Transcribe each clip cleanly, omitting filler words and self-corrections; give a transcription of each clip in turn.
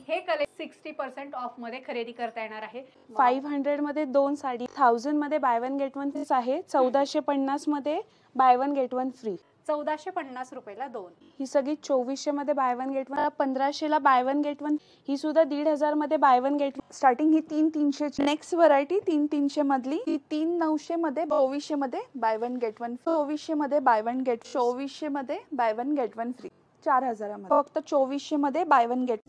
हे collection 60% of मध्ये खरेदी करता येणार आहे। 500 मध्ये 2 साडी, 1000 मध्ये बाय वन गेट वन आहे, 1450 मध्ये buy one get one free, 1450 रुपयाला 2। ही सगळी 2400 मध्ये बाय वन गेट वन, 1500 ला बाय वन गेट वन, ही सुद्धा 1500 मध्ये buy one get one. Starting ही 3300 ची नेक्स्ट व्हरायटी 3300 मधली, ही 3900 मध्ये 2400 मध्ये बाय वन गेट वन, 2400 मध्ये बाय वन गेट, 2400 मध्ये buy one get one free, 4000 मध्ये फक्त 2400 मध्ये बाय वन गेट।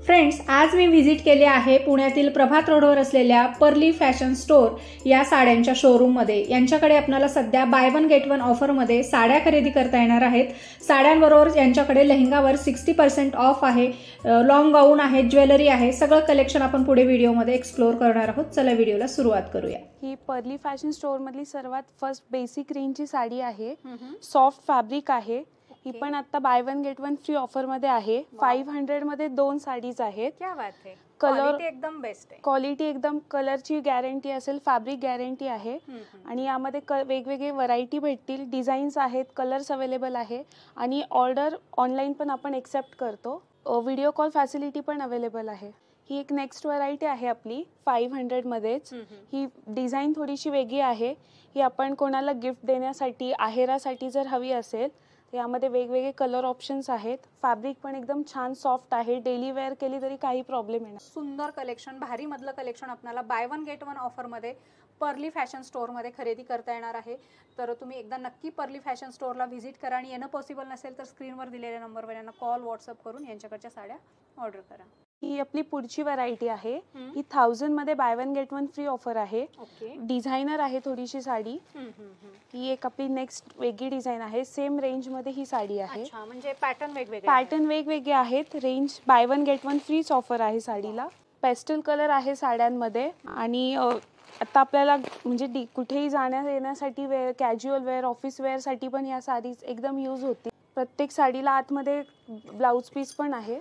फ्रेंड्स, आज मी व्हिजिट केले आहे पुण्यातील प्रभात रोडवर असलेल्या पर्ली फॅशन स्टोर या साड्यांच्या शोरूममध्ये। यांच्याकडे आपल्याला सध्या बाय वन गेट वन ऑफरमध्ये साड्या खरेदी करता येणार आहेत। साड्यांबरोबर यांच्याकडे लेहंगावर 60% ऑफ आहे, लॉंग गाऊन आहे, ज्वेलरी आहे, सगळं कलेक्शन आपण पुढे व्हिडिओमध्ये एक्सप्लोर करणार आहोत। चला व्हिडिओला सुरुवात करूया। ही पर्ली फॅशन स्टोर मधली सर्वात फर्स्ट बेसिक रेंजची साडी आहे, सॉफ्ट फॅब्रिक आहे। ही पण आता bye one get one free offer मध्ये आहे। 500 मध्ये 2 साडीज आहेत। क्या बात है, कलर एकदम बेस्ट आहे, क्वालिटी एकदम, कलरची गॅरंटी असेल, फॅब्रिक गॅरंटी आहे आणि यामध्ये वेगवेगळे व्हरायटी भेटतील, डिझाईन्स आहेत, कलर्स अवेलेबल आहे आणि ऑर्डर ऑनलाईन पण आपण एक्सेप्ट करतो, व्हिडिओ कॉल फॅसिलिटी पण अवेलेबल आहे। ही एक नेक्स्ट व्हरायटी आहे आपली 500 मध्येच। ही डिझाईन थोडीशी वेगळी आहे, ही आपण कोणाला गिफ्ट देण्यासाठी, आहेरासाठी जर हवी असेल यामध्ये वेगवेगळे कलर ऑप्शन्स आहेत। फॅब्रिक पण एकदम छान सॉफ्ट आहे, डेली वेअर केली तरी काही प्रॉब्लेम येणार। सुंदर कलेक्शन, भारी मधलं कलेक्शन आपल्याला bye one get one offer मध्ये पर्ली फॅशन स्टोर मध्ये खरेदी करता येणार आहे। तर तुम्ही एकदा नक्की पर्ली फॅशन स्टोरला व्हिजिट करा आणि येणं पॉसिबल नसेल तर स्क्रीनवर दिलेल्या नंबरवर यांना कॉल, व्हॉट्सअप करून यांच्याकडच्या साड्या ऑर्डर करा। ही आपली पुढची व्हरायटी आहे, ही 1000 मध्ये buy one get one free offer आहे। डिझायनर आहे थोडीशी साडी, ही एक आपली नेक्स्ट वेगळी डिझाईन आहे। सेम रेंज मध्ये ही साडी आहे, म्हणजे पॅटर्न वेगवेगळे आहेत। Range buy one get one फ्रीच ऑफर आहे साडीला। पेस्टल कलर आहे साड्यांमध्ये आणि आता आपल्याला म्हणजे कुठेही जाण्या येण्यासाठी wear, casual wear, office wear साठी पण या साडीज एकदम यूज होतील। प्रत्येक साडीला आतमध्ये ब्लाउज पीस पण आहे।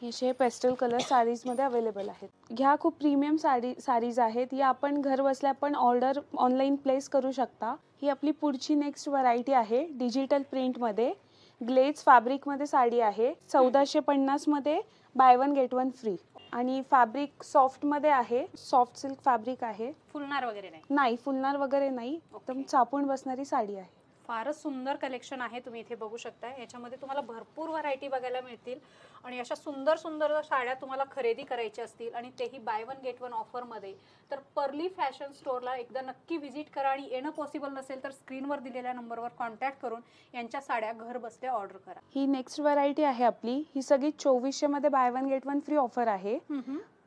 हे पेस्टल कलर साडीज मध्ये अवेलेबल आहेत। ह्या खूप प्रीमियम साडीज आहेत, या आपण घर बसल्या पण ऑर्डर ऑनलाईन प्लेस करू शकता। ही आपली पुढची नेक्स्ट व्हरायटी आहे, डिजिटल प्रिंट मध्ये, ग्लेज फॅब्रिक मध्ये साडी आहे। 1450 मध्ये buy one get one free आणि फॅब्रिक सॉफ्ट मध्ये आहे, सॉफ्ट सिल्क फॅब्रिक आहे। फुलणार वगैरे नाही, फुलणार वगैरे नाही, एकदम चापून बसणारी साडी आहे। फारच सुंदर कलेक्शन आहे, तुम्ही इथे बघू शकता। याच्यामध्ये तुम्हाला भरपूर व्हरायटी बघायला मिळतील आणि अशा सुंदर सुंदर साड्या तुम्हाला खरेदी करायच्या असतील आणि तेही bye one get one offer मध्ये, तर पर्ली फॅशन स्टोरला एकदा नक्की व्हिजिट करा आणि येणं पॉसिबल नसेल तर स्क्रीनवर दिलेल्या नंबरवर कॉन्टॅक्ट करून यांच्या साड्या घर बसल्या ऑर्डर करा। ही नेक्स्ट व्हरायटी आहे आपली, ही सगळी 2400 मध्ये buy one get one free offer आहे।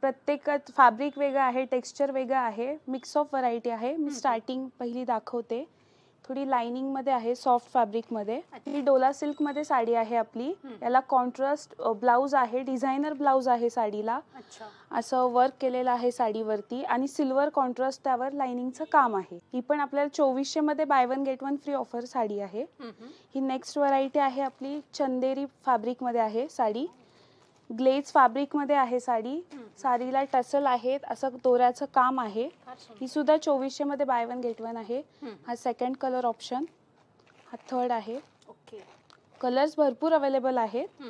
प्रत्येकात फॅब्रिक वेगळं आहे, टेक्स्चर वेगळं आहे, मिक्स ऑफ व्हरायटी आहे। मी स्टार्टिंग पहिली दाखवते, थोडी लाइनिंग मध्ये आहे, सॉफ्ट फॅब्रिक मध्ये। ही डोला सिल्क मध्ये साडी आहे आपली, याला कॉन्ट्रास्ट ब्लाउज आहे, डिझायनर ब्लाउज आहे साडीला, असं वर्क केलेलं आहे साडीवरती आणि सिल्वर कॉन्ट्रास्ट त्यावर लाइनिंगचं काम आहे। ही पण आपल्याला 2400 मध्ये buy one get one free offer sari आहे। ही नेक्स्ट व्हरायटी आहे आपली, चंदेरी फॅब्रिक मध्ये आहे साडी, ग्लेज फॅब्रिक मध्ये आहे साडी। साडीला टसल आहेत, असं दोऱ्याचं काम आहे। ही सुद्धा 2400 मध्ये बाय वन गेट वन आहे। हा सेकंड कलर ऑप्शन, हा थर्ड आहे। कलर्स भरपूर अवेलेबल आहेत।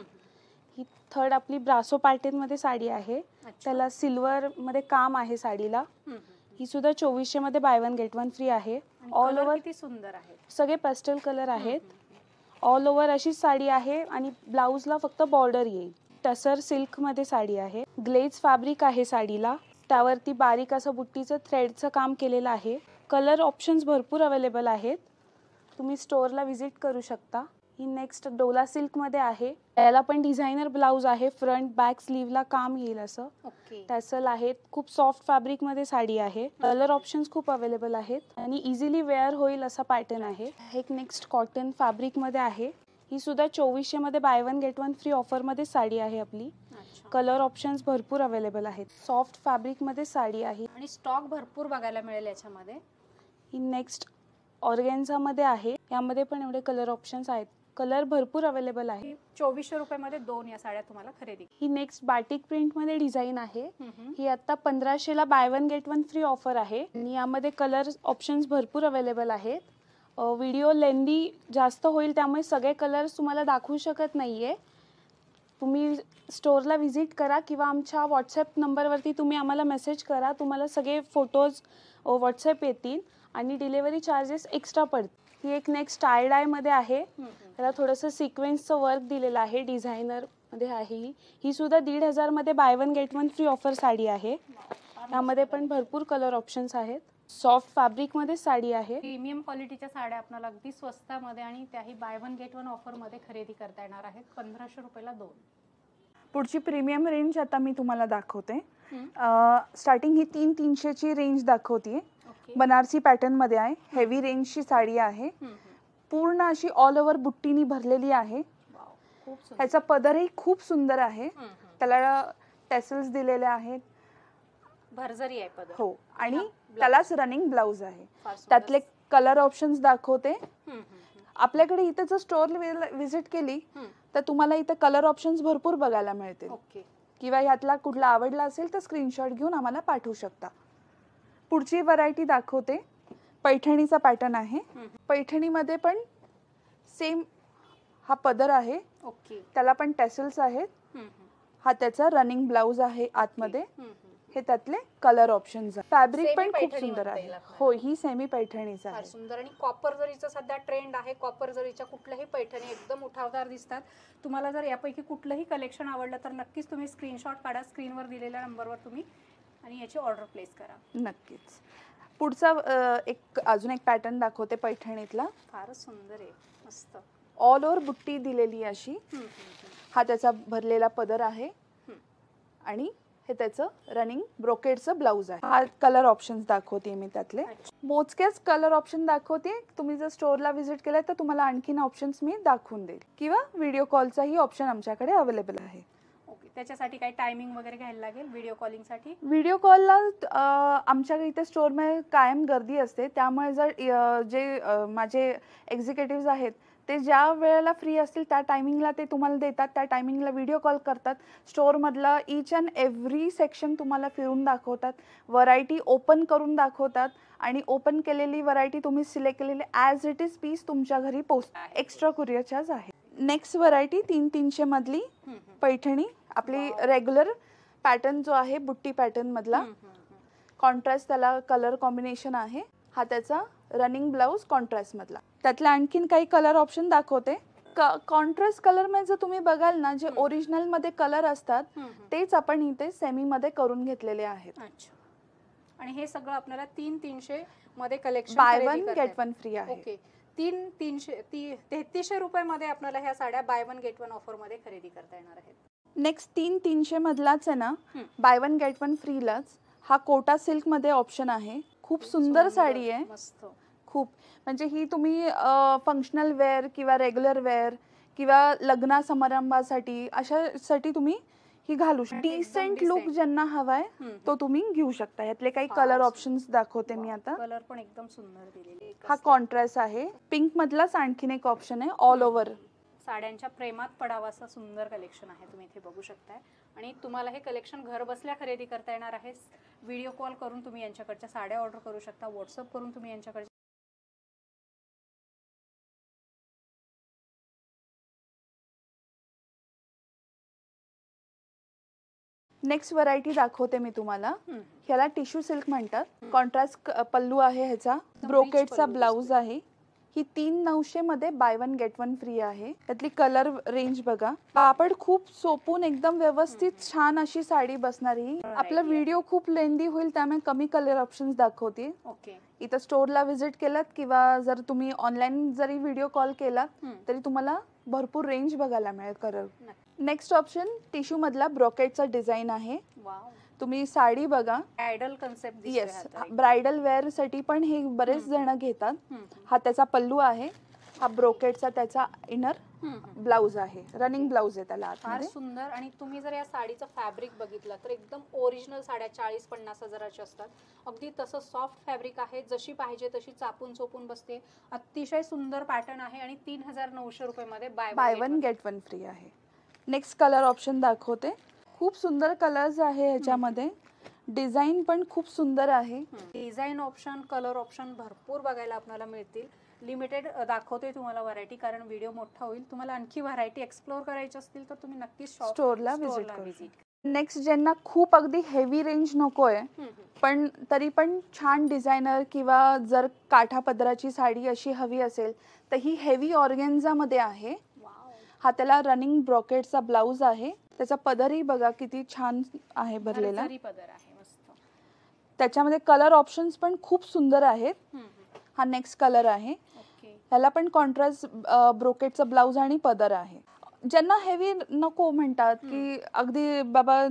ही थर्ड आपली ब्रासो पॅटर्न मध्ये साडी आहे, त्याला सिल्वर मध्ये काम आहे साडीला। ही सुद्धा 2400 मध्ये buy one get one free आहे। ऑल ओव्हर किती सुंदर आहे, सगळे पेस्टल कलर आहेत। ऑल ओव्हर अशीच साडी आहे आणि ब्लाउजला फक्त बॉर्डर येईल। टसर सिल्क मध्ये साडी आहे, ग्लेज फॅब्रिक आहे साडीला, त्यावरती बारीक असं बुट्टीचं थ्रेडचं काम केलेलं आहे। कलर ऑप्शन्स भरपूर अवेलेबल आहेत, तुम्ही स्टोअरला व्हिजिट करू शकता। ही नेक्स्ट डोला सिल्क मध्ये आहे, याला पण डिझायनर ब्लाउज आहे, फ्रंट बॅक स्लीवला काम येईल असं। टॅसल आहेत, खूप सॉफ्ट फॅब्रिक मध्ये साडी आहे। कलर ऑप्शन्स खूप अवेलेबल आहेत आणि इझिली वेअर होईल असा पॅटर्न आहे। एक नेक्स्ट कॉटन फॅब्रिक मध्ये आहे, ही सुद्धा 2400 मध्ये buy one get one free offer मध्ये साडी आहे आपली। कलर ऑप्शन्स भरपूर अवेलेबल आहेत, सॉफ्ट फॅब्रिक मध्ये साडी आहे आणि स्टॉक भरपूर बघायला मिळेल याच्यामध्ये। ही नेक्स्ट ऑर्गेन्झा मध्ये आहे, यामध्ये पण एवढे कलर ऑप्शन्स आहेत, कलर भरपूर अवेलेबल आहे। 2400 रुपये मध्ये 2 या साड्या तुम्हाला खरेदी। ही नेक्स्ट बाटिक प्रिंट मध्ये डिझाईन आहे, ही आता 1500 ला buy one get one free offer आहे आणि यामध्ये कलर ऑप्शन्स भरपूर अवेलेबल आहेत। व्हिडिओ लेंदी जास्त होईल त्यामुळे सगळे कलर्स तुम्हाला दाखवू शकत नाहीये, तुम्ही स्टोअरला व्हिजिट करा किंवा आमच्या व्हॉट्सॲप नंबरवरती तुम्ही आम्हाला मेसेज करा. तुम्हाला सगळे फोटोज व्हॉट्सॲप येतील आणि डिलेवरी चार्जेस एक्स्ट्रा पडतील. ही एक नेक्स्ट टाय डायमध्ये आहे. त्याला थोडंसं सिक्वेन्सचं वर्क दिलेलं आहे, डिझायनरमध्ये आहे. ही सुद्धा 1,500 मध्ये buy one get one free offer sari आहे. यामध्ये पण भरपूर कलर ऑप्शन्स आहेत. सॉफ्ट फॅब्रिकमध्ये साडी आहे. प्रीमियम क्वालिटीच्या साड्या आपल्याला अगदी स्वस्तामध्ये आणि त्याही बाय वन गेट वन ऑफरमध्ये खरेदी करता येणार आहेत. 1500 रुपयाला 2. पुढची प्रीमियम रेंज आता मी तुम्हाला दाखवते. स्टार्टिंग ही 300 ची रेंज दाखवते. बनारसी पॅटर्न मध्ये आहे. हेवी रेंजची साडी आहे. पूर्ण अशी ऑल ओव्हर बुट्टीनी भरलेली आहे. ह्याचा पदरही खूप सुंदर आहे. त्याला टेसल्स दिलेले आहेत. भरजरी आहे पदर. हो, आणि त्यालाच रनिंग ब्लाउज आहे. त्यातले कलर ऑप्शन्स दाखवते. आपल्याकडे इथे जर स्टोअर व्हिजिट केली तर तुम्हाला इथे कलर ऑप्शन्स भरपूर बघायला मिळतील. किंवा ह्यातला कुठला आवडला असेल तर स्क्रीनशॉट घेऊन आम्हाला पाठवू शकता. पुढची व्हरायटी दाखवते. पैठणीचा पॅटर्न आहे. पैठणीमध्ये पण सेम हा पदर आहे. त्याला पण टेसल्स आहेत. हा त्याचा रनिंग ब्लाउज आहे आतमध्ये. हे त्यातले कलर ऑप्शन्स. फॅब्रिक पण खूप सुंदर आहे. हो, ही सेमी पैठणीच आहे. सुंदर. आणि कॉपर जरीचा सध्या ट्रेंड आहे. कॉपर जरीच्या कुठल्याही पैठणी एकदम उठावदार दिसतात. तुम्हाला जर यापैकी कुठलंही कलेक्शन आवडलं तर नक्कीच तुम्ही स्क्रीनशॉट काढा. स्क्रीनवर दिलेल्या नंबरवर तुम्ही आणि याची ऑर्डर प्लेस करा. नक्कीच. पुढचा अजून एक पॅटर्न दाखवते पैठणीतला. फारच सुंदर आहे. मस्त ऑल ओव्हर बुट्टी दिलेली अशी. हा त्याचा भरलेला पदर आहे आणि हे त्याचं रनिंग ब्रोकेडचं ब्लाउज आहे. हा कलर ऑप्शन्स दाखवते मी. त्यातले मोजकेच कलर ऑप्शन दाखवते. तुम्ही जर स्टोअरला व्हिजिट केलाय तर तुम्हाला आणखीन ऑप्शन्स मी दाखवून देईल. किंवा व्हिडिओ कॉलचाही ऑप्शन आमच्याकडे अवेलेबल आहे. त्याच्यासाठी काही टायमिंग वगैरे घ्यायला लागेल व्हिडिओ कॉलिंगसाठी? व्हिडिओ कॉलला आमच्या इथे स्टोअरमध्ये कायम गर्दी असते. त्यामुळे जर जे माझे एक्झिक्युटिव्ह आहेत ते ज्या वेळेला फ्री असतील त्या टायमिंगला ते तुम्हाला देतात. त्या टायमिंगला व्हिडिओ कॉल करतात. स्टोअरमधलं ईच अँड एव्हरी सेक्शन तुम्हाला फिरून दाखवतात. व्हरायटी ओपन करून दाखवतात. आणि ओपन केलेली व्हरायटी तुम्ही सिलेक्ट केलेली ॲज इट इज पीस तुमच्या घरी पोहोचतात. एक्स्ट्रा कुरिअर चार्ज आहे. नेक्स्ट व्हरायटी 300 मधली पैठणी. आपली रेग्युलर पॅटर्न जो आहे बुट्टी पॅटर्न मधला. कॉन्ट्रास्ट त्याला कलर कॉम्बिनेशन आहे. हा त्याचा रनिंग ब्लाउज कॉन्ट्रास्ट मधला. त्यातले आणखीन काही कलर ऑप्शन दाखवते. कॉन्ट्रास्ट कलर मध्ये जर तुम्ही बघाल ना, जे ओरिजिनल मध्ये कलर असतात तेच आपण इथे सेमी मध्ये करून घेतलेले आहेत. आणि हे सगळं आपल्याला 300 मध्ये collection bye one get one free आहे. ओके. 3300 रुपयामध्ये आपल्याला ह्या साड्या bye one get one offer मध्ये खरेदी करता येणार आहेत. नेक्स्ट 300 मधलाच आहे ना, बाय वन गेट वन फ्रीलाच हा कोटा सिल्क मध्ये ऑप्शन आहे. खूप सुंदर साडी आहे. मस्त. खूप म्हणजे ही तुम्ही फंक्शनल वेअर किंवा रेग्युलर वेअर किंवा लग्न समारंभासाठी अशासाठी तुम्ही ही घालू शकता. डिसेंट लुक ज्यांना हवाय तो तुम्ही घेऊ शकता. यातले काही कलर ऑप्शन्स दाखवते मी आता. कलर पण एकदम सुंदर दिलेले. हा कॉन्ट्रास्ट आहे. पिंक मधलाच आणखीन एक ऑप्शन आहे. ऑल ओव्हर साड्यांच्या प्रेमात पडावा असं सुंदर कलेक्शन आहे. तुम्ही इथे बघू शकताय. आणि तुम्हाला हे कलेक्शन घर बसल्या खरेदी करता येणार आहे. व्हिडिओ कॉल करून तुम्ही यांच्याकडच्या साड्या ऑर्डर करू शकता. व्हॉट्सअप करून तुम्ही यांच्याकडे नेक्स्ट व्हरायटी दाखवते मी तुम्हाला. ह्याला टिश्यू सिल्क म्हणतात. कॉन्ट्रास्ट पल्लू आहे. ह्याचा ब्रोकेडचा ब्लाउज आहे. ही 3,900 मध्ये buy one get one free आहे. त्यातली कलर रेंज बघा. कापड खूप सोपून एकदम व्यवस्थित छान अशी साडी बसणार. ही आपला व्हिडिओ खूप लेंदी होईल त्यामुळे कमी कलर ऑप्शन्स दाखवते. इथं स्टोअरला व्हिजिट केलात किंवा जर तुम्ही ऑनलाईन जरी व्हिडिओ कॉल केला तरी तुम्हाला भरपूर रेंज बघायला मिळेल कलर. नेक्स्ट ऑप्शन टिश्यू मधला ब्रोकेडचा डिझाईन आहे. तुम्ही साडी बघा. Bridal concept. Yes, bridal wear साठी पण हे बरेच जण घेतात. हा त्याचा पल्लू आहे. हा ब्रोकेडचा त्याचा इनर ब्लाउज आहे. रनिंग ब्लाउज आहे त्याला. फार सुंदर. आणि तुम्ही जर या साडीचं फॅब्रिक बघितलं तर एकदम ओरिजिनल साड्या 40-50 हजाराच्या असतात. अगदी तसं सॉफ्ट फॅब्रिक आहे. जशी पाहिजे तशी चापून चोपून बसते. अतिशय सुंदर पॅटर्न आहे. आणि 3,900 रुपयामध्ये bye one get one free आहे. नेक्स्ट कलर ऑप्शन दाखवते. खूप सुंदर कलर्स आहे ह्याच्यामध्ये. डिझाईन पण खूप सुंदर आहे. डिझाईन ऑप्शन, कलर ऑप्शन भरपूर बघायला आपल्याला मिळतील. लिमिटेड दाखवते तुम्हाला व्हरायटी, कारण व्हिडिओ मोठा होईल. तुम्हाला आणखी व्हरायटी एक्सप्लोर करायची असतील तर तुम्ही नक्कीच स्टोअरला व्हिजिट. नेक्स्ट ज्यांना खूप अगदी हेवी रेंज नकोय पण तरी पण छान डिझायनर किंवा जर काठा पदराची साडी अशी हवी असेल तर ही हेवी ऑर्गेन्झा मध्ये आहे. हा त्याला रनिंग ब्रॉकेटचा ब्लाउज आहे. त्याचा पदरही बघा किती छान आहे भरलेला. पदर आहे मस्त. त्याच्यामध्ये कलर ऑप्शन्स पण खूप सुंदर आहेत. हा नेक्स्ट कलर आहे. ह्याला पण कॉन्ट्रास्ट ब्रोकेटचा ब्लाउज आणि पदर आहे. ज्यांना हेवी नको म्हणतात की अगदी बाबा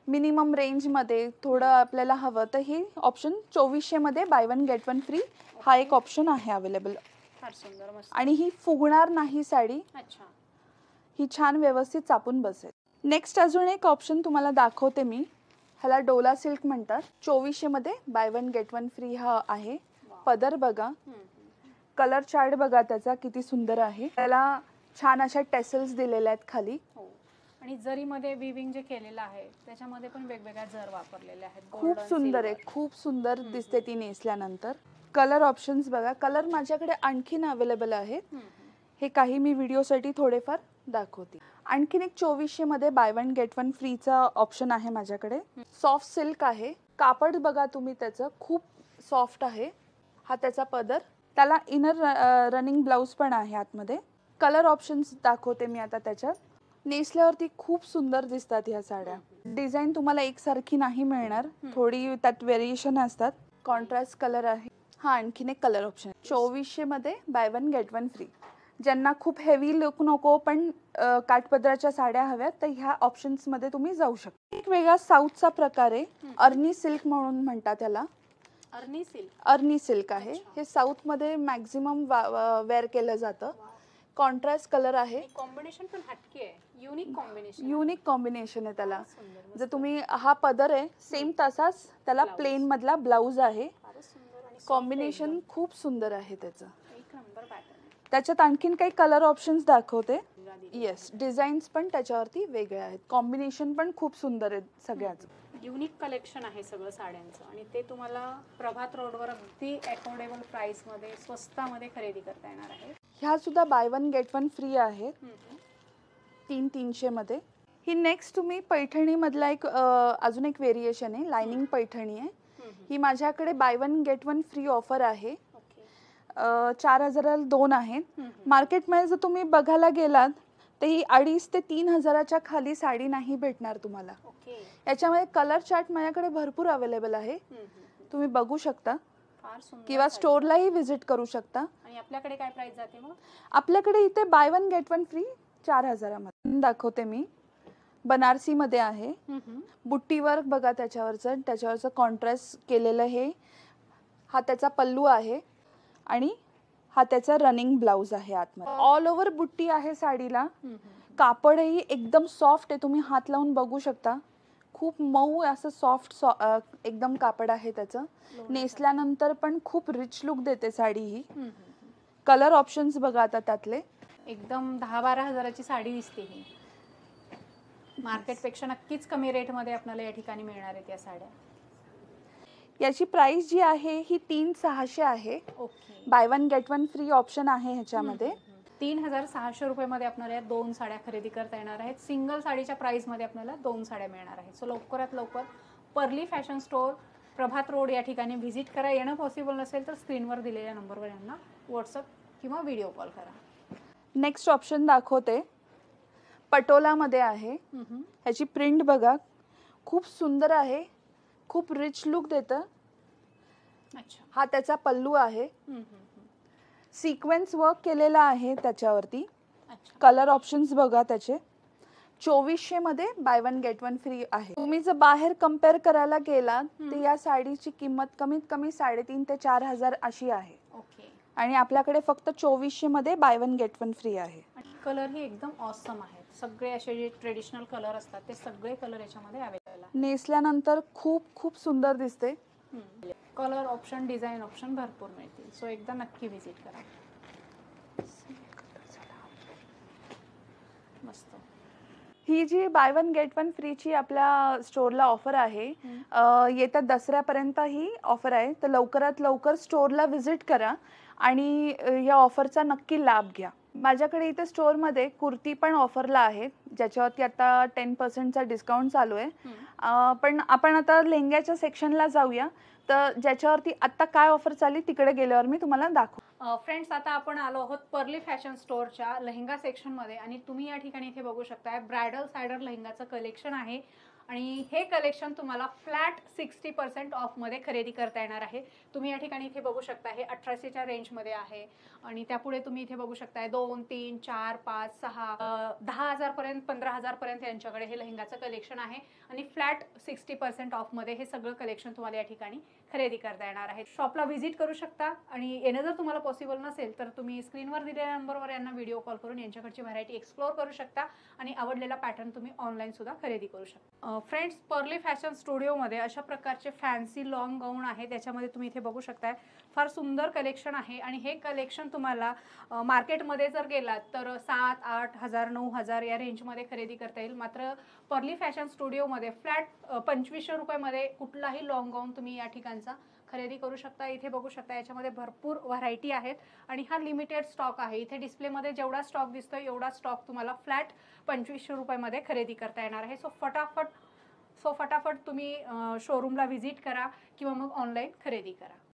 मिनिमम रेंज मध्ये थोडं आपल्याला हवं तर ही ऑप्शन 2400 मध्ये buy one get one free हा एक ऑप्शन आहे अवेलेबल. आणि ही फुगणार नाही साडी. ही छान व्यवस्थित चापून बसेल. नेक्स्ट अजून एक ऑप्शन तुम्हाला दाखवते मी. ह्याला डोला सिल्क म्हणतात. 2400 मध्ये buy one get one free हा आहे. पदर बघा, कलर चार्ट बघा त्याचा किती सुंदर आहे. त्याला छान अशा टेसल्स दिलेल्या आहेत खाली. आणि जरीमध्ये विविंग जे केलेलं आहे त्याच्यामध्ये पण वेगवेगळ्या जर वापरलेले आहेत. खूप सुंदर आहे, खूप सुंदर दिसते ती नेसल्यानंतर. कलर ऑप्शन्स बघा. कलर माझ्याकडे आणखीन अवेलेबल आहेत. हे काही मी व्हिडिओसाठी थोडेफार दाखवते. आणखीन एक 2400 मध्ये बाय वन गेट वन फ्रीचा ऑप्शन आहे माझ्याकडे. सॉफ्ट सिल्क आहे. कापड बघा तुम्ही त्याचं खूप सॉफ्ट आहे. हा त्याचा पदर. त्याला इनर रनिंग ब्लाउज पण आहे आतमध्ये. कलर ऑप्शन्स दाखवते मी आता त्याच्यात. नेसल्यावरती खूप सुंदर दिसतात ह्या साड्या. डिझाईन तुम्हाला एकसारखी नाही मिळणार, थोडी त्यात व्हेरिएशन असतात. कॉन्ट्रास्ट कलर आहे. हा आणखीन एक कलर ऑप्शन. 2400 मध्ये buy one get one free. ज्यांना खूप हेवी लुक नको पण काठपदराच्या साड्या हव्यात तर ह्या ऑप्शन्स मध्ये तुम्ही जाऊ शकता. एक वेगळा साऊथचा प्रकार आहे. अर्नी सिल्क म्हणून म्हणतात त्याला. अर्नी सिल्क आहे. हे साऊथ मध्ये मॅक्झिमम वेअर केलं जातं. कॉन्ट्रास्ट कलर आहे. कॉम्बिनेशन पण हटके आहे. युनिक कॉम्बिनेशन आहे त्याला. जर तुम्ही हा पदर आहे सेम तसाच त्याला प्लेन मधला ब्लाउज आहे. कॉम्बिनेशन खूप सुंदर आहे त्याचं. त्याच्यात आणखीन काही कलर ऑप्शन्स दाखवते. येस, डिझाईन्स पण त्याच्यावरती वेगळे आहेत. कॉम्बिनेशन पण खूप सुंदर आहे सगळ्याच. युनिक कलेक्शन आहे सगळं साड्यांचं आणि ते तुम्हाला प्रभात रोडवर अगदी अफोर्डेबल प्राइस मध्ये स्वस्तामध्ये खरेदी करता येणार आहे. ह्या सुद्धा bye one get one free आहेत. 300 मध्ये. ही नेक्स्ट तुम्ही पैठणी मधला एक अजून एक व्हेरिएशन आहे. लाइनिंग पैठणी आहे. ही माझ्याकडे bye one get one free offer आहे. 4000ला 2 आहेत. मार्केटमध्ये जर तुम्ही बघायला गेलात तर ही 2500 ते 3000च्या खाली साडी नाही भेटणार तुम्हाला. याच्यामध्ये कलर चार्ट माझ्याकडे भरपूर अवेलेबल आहे. तुम्ही बघू शकता किंवा स्टोअरलाही व्हिजिट करू शकता. आणि आपल्याकडे काय प्राइस जाते मग? आपल्याकडे इथे bye one get one free 4000 मध्ये दाखवते मी. बनारसी मध्ये आहे. बुट्टी वर्क बघा त्याच्यावरचं कॉन्ट्रास्ट केलेलं हे. हा त्याचा पल्लू आहे आणि हा त्याचा रनिंग ब्लाउज आहे आतमध्ये. ऑल ओव्हर बुट्टी आहे साडीला. कापडही एकदम सॉफ्ट आहे. तुम्ही हात लावून बघू शकता. खूप मऊ असं सॉफ्ट एकदम कापड आहे त्याचं. नेसल्यानंतर पण खूप रिच लुक देते साडी ही. कलर ऑप्शन्स बघा आता त्यातले. एकदम 10-12 हजाराची साडी दिसते ही. मार्केटपेक्षा नक्कीच कमी रेटमध्ये आपल्याला या ठिकाणी मिळणार आहेत या साड्या. याची प्राइस जी आहे ही 3600 आहे. Bye one get one free option आहे ह्याच्यामध्ये. 3600 रुपयामध्ये आपल्याला 2 साड्या खरेदी करता येणार आहेत. सिंगल साडीच्या प्राइस मध्ये आपल्याला 2 साड्या मिळणार आहेत. सो लवकरात लवकर पर्ली फॅशन स्टोअर प्रभात रोड या ठिकाणी व्हिजिट करा. येणं पॉसिबल नसेल तर स्क्रीनवर दिलेल्या नंबरवर यांना व्हॉट्सअप किंवा व्हिडिओ कॉल करा. नेक्स्ट ऑप्शन दाखवते. पटोला मध्ये आहे. ह्याची प्रिंट बघा खूप सुंदर आहे. खूप रिच लुक देतं. हा त्याचा पल्लू आहे. सिक्वेन्स वर्क केलेला आहे त्याच्यावरती. कलर ऑप्शन्स बघा त्याचे. 2400 मध्ये buy one get one free आहे. तुम्ही जर बाहेर कम्पेअर करायला गेलात तर या साडीची किंमत कमीत कमी 3,500 ते 4,000 अशी आहे. आणि आपल्याकडे फक्त 2400 मध्ये buy one get one free आहे. कलर ही एकदम ऑसम आहेत. सगळे असे जे ट्रेडिशनल कलर असतात ते सगळे कलर याच्यामध्ये अवेलेबल आहे. नेसल्यानंतर खूप खूप सुंदर दिसते. कलर ऑप्शन, डिझाईन ऑप्शन भरपूर मिळतील. सो एकदा नक्की व्हिजिट करा. मस्त. ही जी बाय वन गेट वन फ्रीची आपल्या स्टोअरला ऑफर आहे. येत्या दसऱ्यापर्यंत ही ऑफर आहे. तर लवकरात लवकर स्टोअरला व्हिजिट करा आणि या ऑफरचा नक्की लाभ घ्या. माझ्याकडे इथे स्टोअरमध्ये कुर्ती पण ऑफरला आहे, ज्याच्यावरती आता 10% डिस्काउंट चालू आहे. पण आपण आता लेहंग्याच्या सेक्शनला जाऊया, तर ज्याच्यावरती आता काय ऑफर चालली तिकडे गेल्यावर मी तुम्हाला दाखवू. फ्रेंड्स, आता आपण आलो आहोत पर्ली फॅशन स्टोअरच्या लेहंगा सेक्शनमध्ये आणि तुम्ही या ठिकाणी इथे बघू शकताय ब्रायडल सायडर लेहंगाचं कलेक्शन आहे आणि हे कलेक्शन तुम्हाला फ्लॅट 60% ऑफमध्ये खरेदी करता येणार आहे. तुम्ही या ठिकाणी इथे बघू शकता हे 1800च्या रेंजमध्ये आहे आणि त्यापुढे तुम्ही इथे बघू शकताय 2, 3, 4, 5, 6, 10,000 पर्यंत 15,000 पर्यंत यांच्याकडे हे लेहंगाचं कलेक्शन आहे आणि फ्लॅट 60% ऑफमध्ये हे सगळं कलेक्शन तुम्हाला या ठिकाणी खरेदी करता येणार आहे. शॉपला व्हिजिट करू शकता आणि येणं जर तुम्हाला पॉसिबल नसेल तर तुम्ही स्क्रीनवर दिलेल्या नंबरवर यांना व्हिडिओ कॉल करून यांच्याकडची व्हरायटी एक्सप्लोर करू शकता आणि आवडलेला पॅटर्न तुम्ही ऑनलाईन सुद्धा खरेदी करू शकता. फ्रेंड्स, पर्ली फॅशन स्टुडिओमध्ये अशा प्रकारचे फॅन्सी लॉंग गाऊन आहे, त्याच्यामध्ये तुम्ही इथे बघू शकताय फार सुंदर कलेक्शन आहे आणि हे कलेक्शन तुम्हाला मार्केटमध्ये जर गेलात तर 7-8 हजार 9,000 या रेंजमध्ये खरेदी करता येईल. मात्र पर्ली फॅशन स्टुडिओमध्ये फ्लॅट 2500 रुपयामध्ये कुठलाही लॉंग गाऊन तुम्ही या ठिकाणचा खरेदी करू शकता. इथे बघू शकता याच्यामध्ये भरपूर व्हरायटी आहेत आणि हा लिमिटेड स्टॉक आहे. इथे डिस्प्लेमध्ये जेवढा स्टॉक दिसतोय एवढा स्टॉक तुम्हाला फ्लॅट 2500 रुपयामध्ये खरेदी करता येणार आहे. सो फटाफट तुम्ही शोरूमला व्हिजिट करा किंवा मग ऑनलाईन खरेदी करा.